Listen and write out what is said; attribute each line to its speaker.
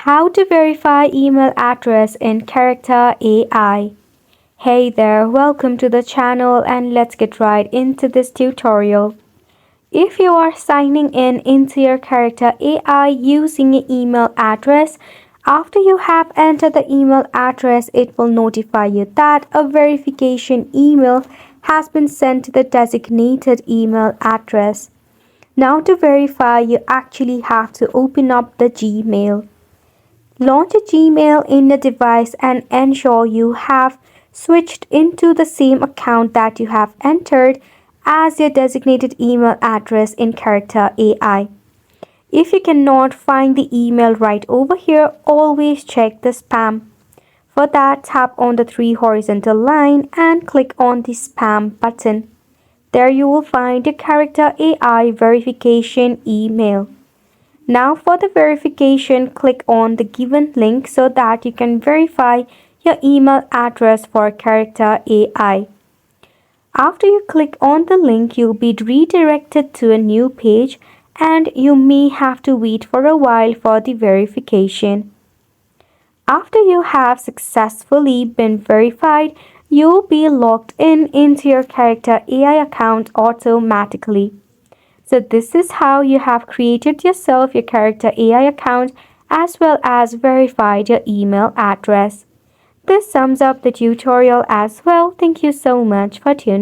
Speaker 1: How to verify email address in Character AI. Hey there, welcome to the channel and let's get right into this tutorial. If you are signing in into your Character AI using an email address, after you have entered the email address, it will notify you that a verification email has been sent to the designated email address. Now to verify, you actually have to open up the Gmail. Launch a Gmail in the device and ensure you have switched into the same account that you have entered as your designated email address in Character AI. If you cannot find the email right over here, always check the spam. For that, tap on the three horizontal line and click on the spam button. There you will find your Character AI verification email. Now for the verification, click on the given link so that you can verify your email address for Character AI. After you click on the link, you'll be redirected to a new page and you may have to wait for a while for the verification. After you have successfully been verified, you'll be logged in into your Character AI account automatically. So this is how you have created yourself your Character AI account as well as verified your email address. This sums up the tutorial as well. Thank you so much for tuning in.